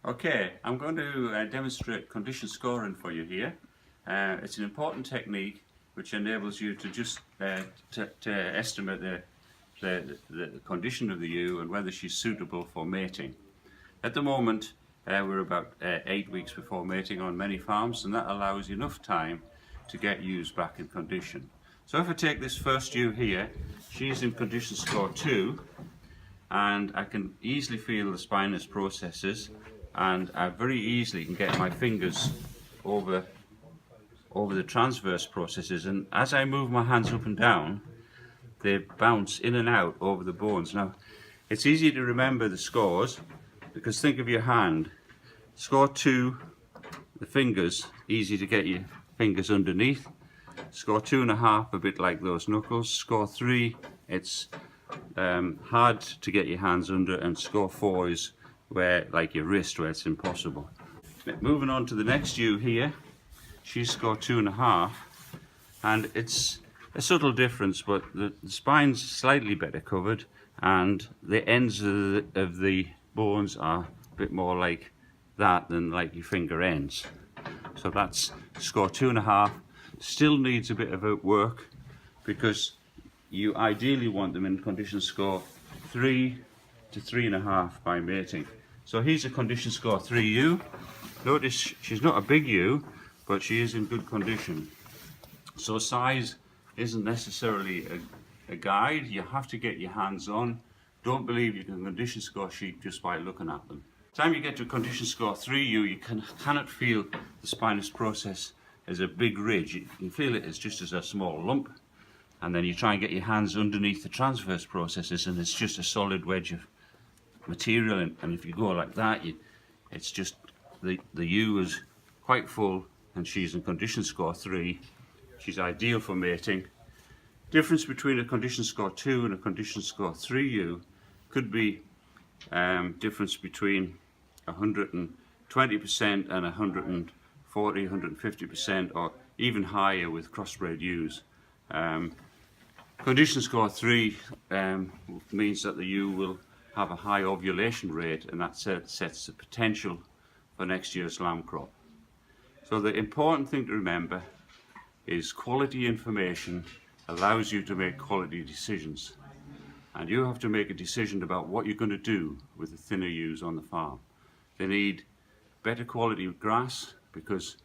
Okay, I'm going to demonstrate condition scoring for you here. It's an important technique which enables you to just to estimate the condition of the ewe and whether she's suitable for mating. At the moment we're about 8 weeks before mating on many farms, and that allows enough time to get ewes back in condition. So if I take this first ewe here, she's in condition score 2, and I can easily feel the spinous processes, and I very easily can get my fingers over the transverse processes, and as I move my hands up and down, they bounce in and out over the bones. Now, it's easy to remember the scores because think of your hand. Score 2, the fingers, easy to get your fingers underneath. Score 2.5, a bit like those knuckles. Score 3, it's hard to get your hands under, and score 4 is where, like your wrist, where it's impossible. Moving on to the next ewe here, she's score 2.5, and it's a subtle difference, but the spine's slightly better covered, and the ends of the bones are a bit more like that than like your finger ends. So that's score 2.5. Still needs a bit of work because you ideally want them in condition score 3 to 3.5 by mating. So here's a condition score 3 ewe. Notice she's not a big ewe, but she is in good condition. So size isn't necessarily a guide. You have to get your hands on. Don't believe you can condition score sheep just by looking at them. By the time you get to condition score 3 ewe, you cannot feel the spinous process as a big ridge. You can feel it as just as a small lump, and then you try and get your hands underneath the transverse processes, and it's just a solid wedge of material, and if you go like that, it's just the ewe is quite full, and she's in condition score 3. She's ideal for mating. Difference between a condition score 2 and a condition score 3 ewe could be difference between 120% and 150%, or even higher with crossbred ewes. Condition score 3 means that the ewe will have a high ovulation rate, and that sets the potential for next year's lamb crop. So the important thing to remember is quality information allows you to make quality decisions, and you have to make a decision about what you're going to do with the thinner ewes on the farm. They need better quality grass because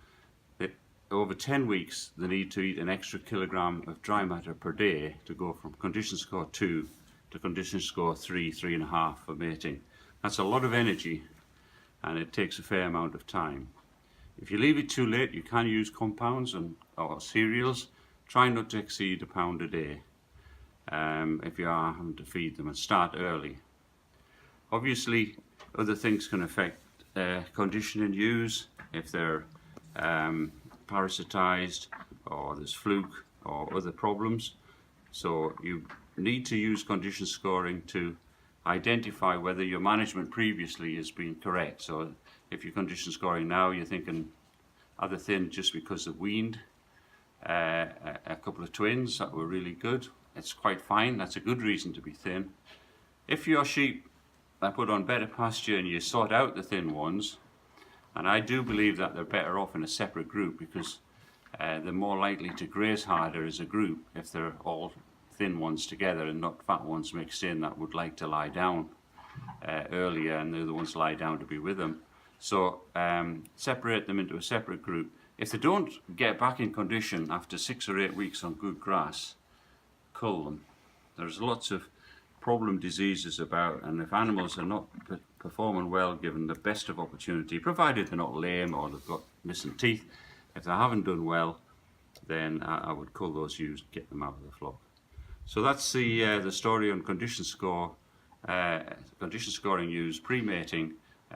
over 10 weeks they need to eat an extra kilogram of dry matter per day to go from condition score 2 to condition score 3, 3.5 for mating. That's a lot of energy, and it takes a fair amount of time. If you leave it too late, you can use compounds or cereals. Try not to exceed £1 a day if you are having to feed them, and start early. Obviously, other things can affect condition in ewes if they're parasitized, or there's fluke or other problems. So you need to use condition scoring to identify whether your management previously has been correct. So if you're condition scoring now, you're thinking, are they thin just because they've weaned a couple of twins that were really good? It's quite fine, that's a good reason to be thin. If your sheep are put on better pasture and you sort out the thin ones, and I do believe that they're better off in a separate group because they're more likely to graze harder as a group if they're all thin ones together and not fat ones mixed in that would like to lie down earlier, and they're the ones lie down to be with them. So separate them into a separate group. If they don't get back in condition after 6 or 8 weeks on good grass, cull them. There's lots of problem diseases about, and if animals are not performing well given the best of opportunity, provided they're not lame or they've got missing teeth, if they haven't done well, then I would cull those ewes, get them out of the flock. So that's the story on condition scoring ewes pre-mating